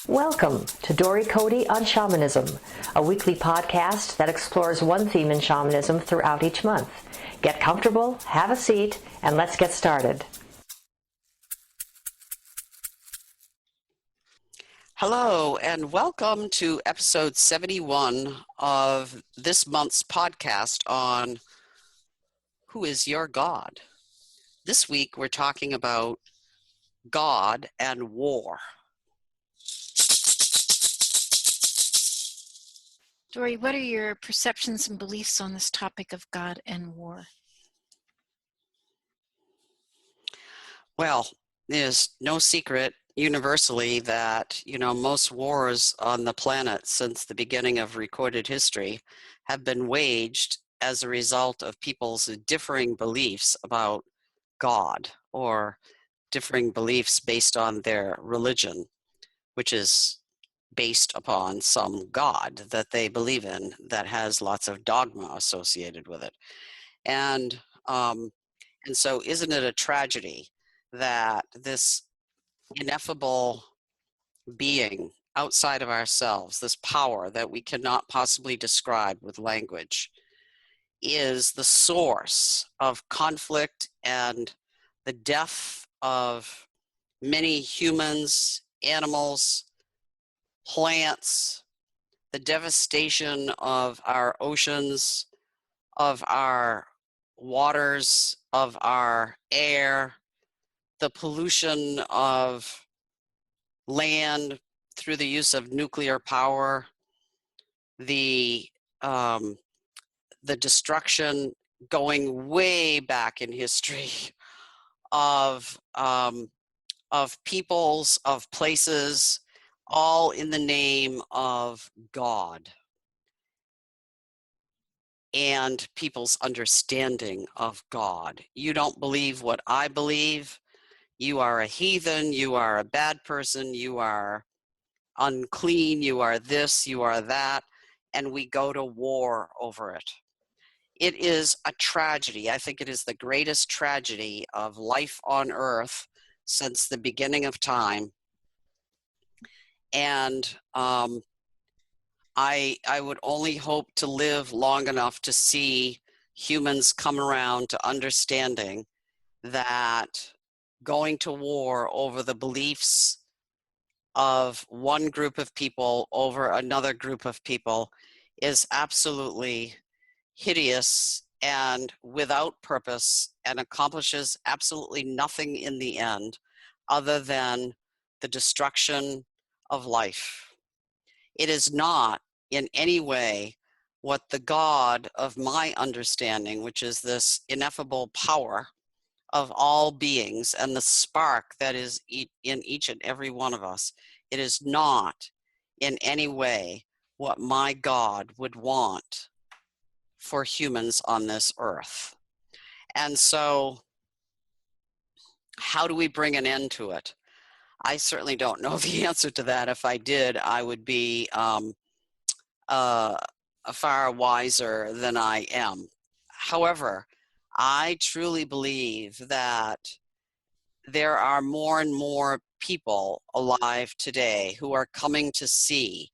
Welcome to Dory Cote on Shamanism, a weekly podcast that explores one theme in shamanism throughout each month. Get comfortable, have a seat, and let's get started. Hello, and welcome to episode 71 of this month's podcast on Who is Your God? This week we're talking about God and war. Dory, what are your perceptions and beliefs on this topic of God and war? Well, there's no secret universally that, most wars on the planet since the beginning of recorded history have been waged as a result of people's differing beliefs about God or differing beliefs based on their religion, which is based upon some God that they believe in that has lots of dogma associated with it. And so isn't it a tragedy that this ineffable being outside of ourselves, this power that we cannot possibly describe with language, is the source of conflict and the death of many humans, animals, plants, the devastation of our oceans, of our waters, of our air, the pollution of land through the use of nuclear power, the destruction going way back in history of peoples, of places, all in the name of God and people's understanding of God. You don't believe what I believe. You are a heathen. You are a bad person. You are unclean. You are this. You are that. And we go to war over it. It is a tragedy. I think it is the greatest tragedy of life on earth since the beginning of time. And I would only hope to live long enough to see humans come around to understanding that going to war over the beliefs of one group of people over another group of people is absolutely hideous and without purpose and accomplishes absolutely nothing in the end other than the destruction of life. It is not in any way what the God of my understanding, which is this ineffable power of all beings and the spark that is in each and every one of us, it is not in any way what my God would want for humans on this earth. And so how do we bring an end to it? I certainly don't know the answer to that. If I did, I would be far wiser than I am. However, I truly believe that there are more and more people alive today who are coming to see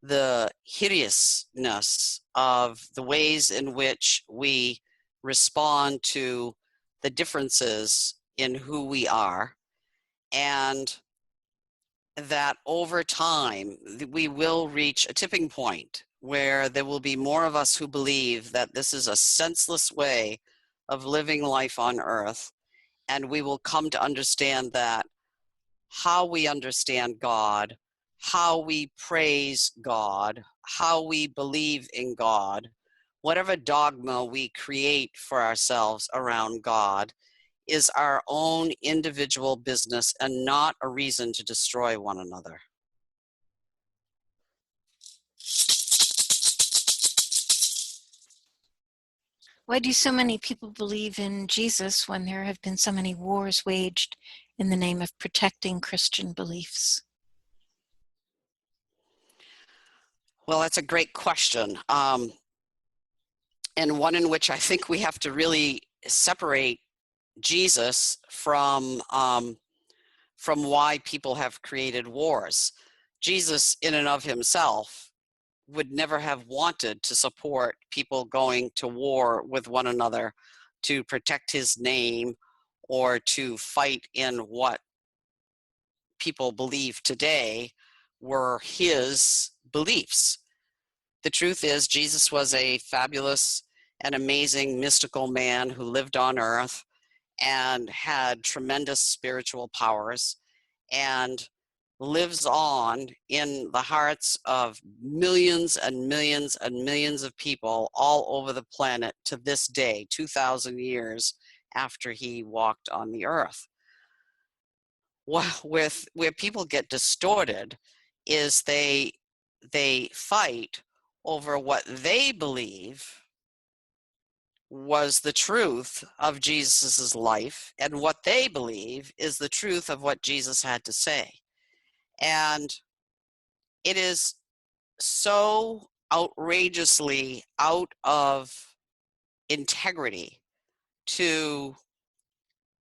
the hideousness of the ways in which we respond to the differences in who we are, and that over time we will reach a tipping point where there will be more of us who believe that this is a senseless way of living life on earth, and we will come to understand that how we understand God, how we praise God, how we believe in God, whatever dogma we create for ourselves around God, is our own individual business and not a reason to destroy one another. Why do so many people believe in Jesus when there have been so many wars waged in the name of protecting Christian beliefs? Well, that's a great question. And one in which I think we have to really separate Jesus from why people have created wars. Jesus in and of himself would never have wanted to support people going to war with one another to protect his name or to fight in what people believe today were his beliefs. The truth is, Jesus was a fabulous and amazing mystical man who lived on earth and had tremendous spiritual powers and lives on in the hearts of millions and millions and millions of people all over the planet to this day, 2,000 years after he walked on the earth. Where people get distorted is they fight over what they believe was the truth of Jesus's life, and what they believe is the truth of what Jesus had to say. And it is so outrageously out of integrity to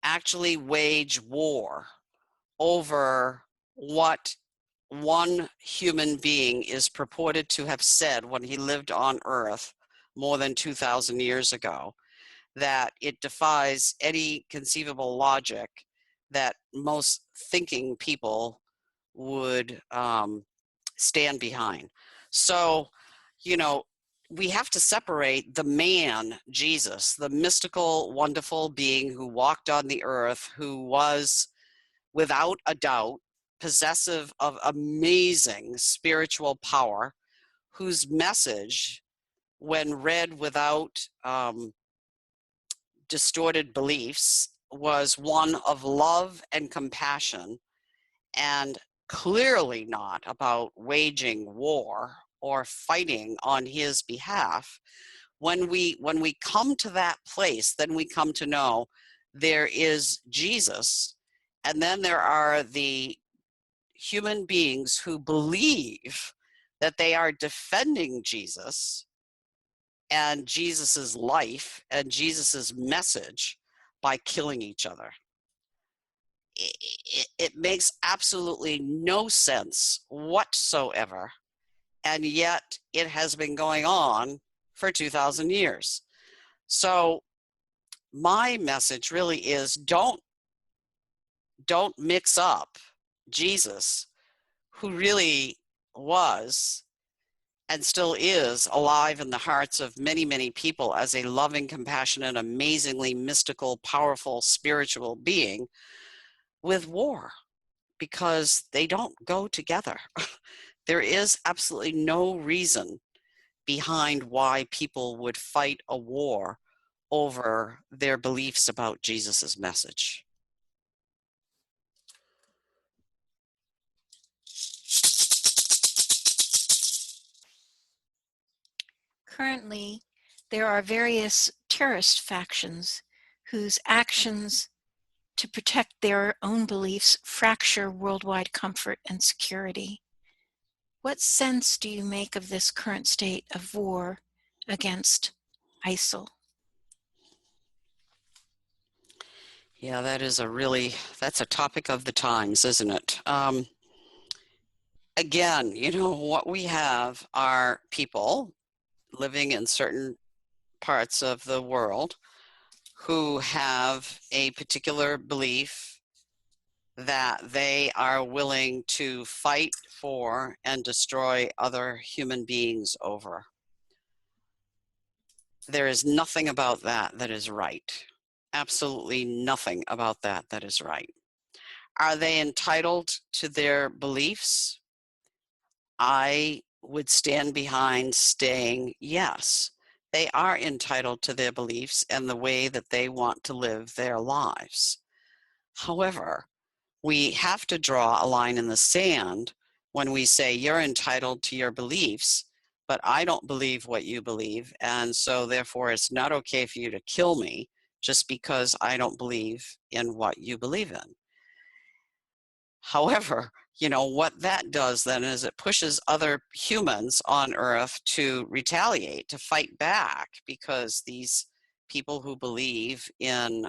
actually wage war over what one human being is purported to have said when he lived on earth more than 2,000 years ago, that it defies any conceivable logic that most thinking people would stand behind. So, you know, we have to separate the man, Jesus, the mystical, wonderful being who walked on the earth, who was without a doubt possessive of amazing spiritual power, whose message, when read without distorted beliefs, was one of love and compassion, and clearly not about waging war or fighting on his behalf. When we come to that place, then we come to know there is Jesus, and then there are the human beings who believe that they are defending Jesus and Jesus's life and Jesus's message by killing each other. It makes absolutely no sense whatsoever, and yet it has been going on for 2,000 years. So my message really is don't mix up Jesus, who really was and still is alive in the hearts of many, many people as a loving, compassionate, amazingly mystical, powerful, spiritual being, with war, because they don't go together. There is absolutely no reason behind why people would fight a war over their beliefs about Jesus's message. Currently, there are various terrorist factions whose actions to protect their own beliefs fracture worldwide comfort and security. What sense do you make of this current state of war against ISIL? Yeah, that's a topic of the times, isn't it? Again, what we have are people living in certain parts of the world who have a particular belief that they are willing to fight for and destroy other human beings over. There is nothing about that that is right. Absolutely nothing about that that is right. Are they entitled to their beliefs? I would stand behind saying yes. They are entitled to their beliefs and the way that they want to live their lives. However, we have to draw a line in the sand when we say you're entitled to your beliefs, but I don't believe what you believe, and so therefore it's not okay for you to kill me just because I don't believe in what you believe in. However, what that does then is it pushes other humans on earth to retaliate, to fight back, because these people who believe in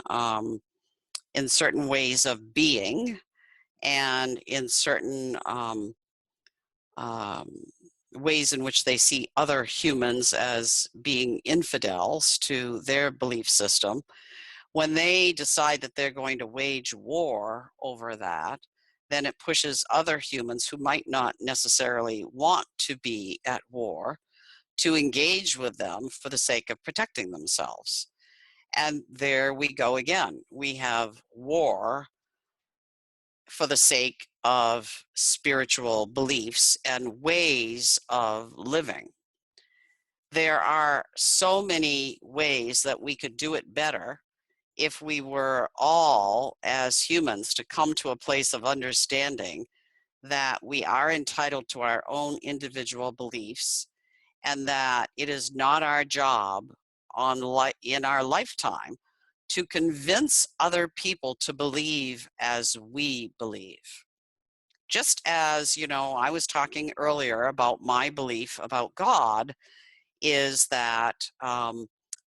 certain ways of being and in certain ways in which they see other humans as being infidels to their belief system, when they decide that they're going to wage war over that, then it pushes other humans who might not necessarily want to be at war to engage with them for the sake of protecting themselves. And there we go again. We have war for the sake of spiritual beliefs and ways of living. There are so many ways that we could do it better if we were all, as humans, to come to a place of understanding that we are entitled to our own individual beliefs, and that it is not our job in our lifetime to convince other people to believe as we believe. Just as, I was talking earlier about my belief about God is that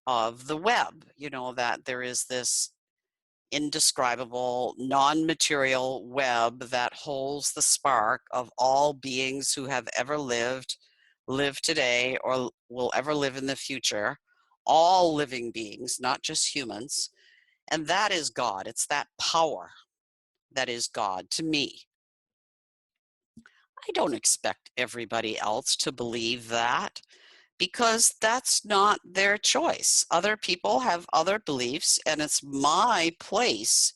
of the web, that there is this indescribable, non-material web that holds the spark of all beings who have ever lived, live today, or will ever live in the future, all living beings, not just humans. And that is God. It's that power that is God to me. I don't expect everybody else to believe that, because that's not their choice. Other people have other beliefs, and it's my place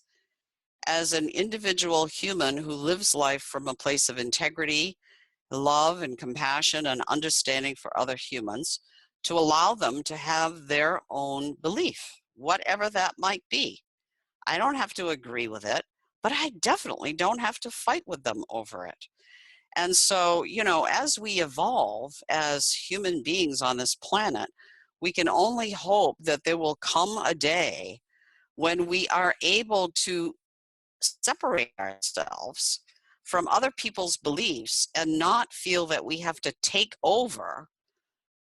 as an individual human who lives life from a place of integrity, love, and compassion and understanding for other humans, to allow them to have their own belief, whatever that might be. I don't have to agree with it, but I definitely don't have to fight with them over it. And so, as we evolve as human beings on this planet, we can only hope that there will come a day when we are able to separate ourselves from other people's beliefs and not feel that we have to take over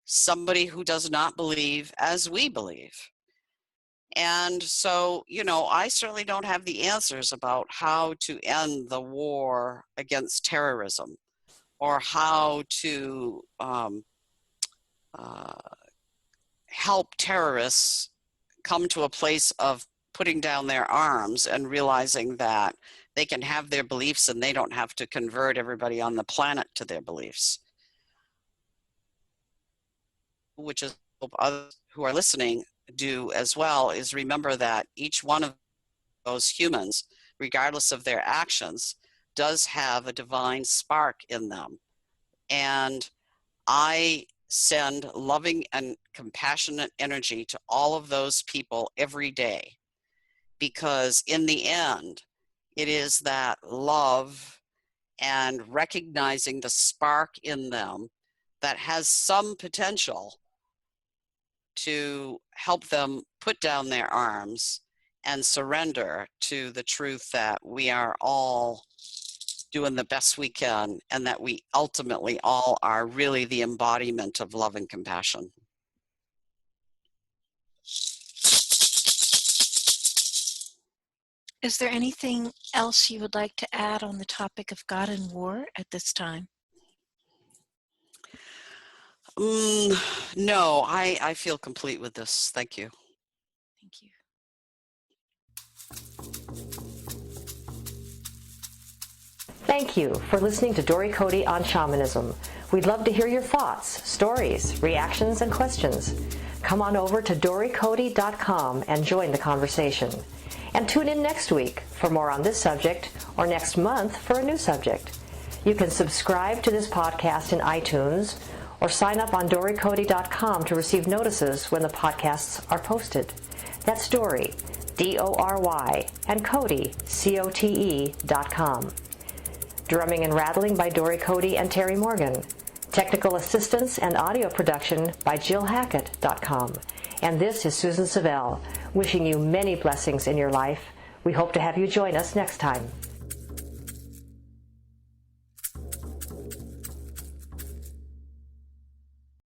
somebody who does not believe as we believe. And so, I certainly don't have the answers about how to end the war against terrorism, or how to help terrorists come to a place of putting down their arms and realizing that they can have their beliefs and they don't have to convert everybody on the planet to their beliefs. Which is what others who are listening do as well, is remember that each one of those humans, regardless of their actions, does have a divine spark in them. And I send loving and compassionate energy to all of those people every day, because in the end, it is that love and recognizing the spark in them that has some potential to help them put down their arms and surrender to the truth that we are all doing the best we can, and that we ultimately all are really the embodiment of love and compassion. Is there anything else you would like to add on the topic of God and war at this time? No, I feel complete with this. Thank you. Thank you. Thank you for listening to Dory Cote on shamanism. We'd love to hear your thoughts, stories, reactions, and questions. Come on over to dorycote.com and join the conversation. And tune in next week for more on this subject, or next month for a new subject. You can subscribe to this podcast in iTunes, or sign up on dorycote.com to receive notices when the podcasts are posted. That's Dory, D-O-R-Y, and Cote, C-O-T-E.com. Drumming and rattling by Dory Cote and Terry Morgan. Technical assistance and audio production by JillHackett.com. And this is Susan Savelle, wishing you many blessings in your life. We hope to have you join us next time.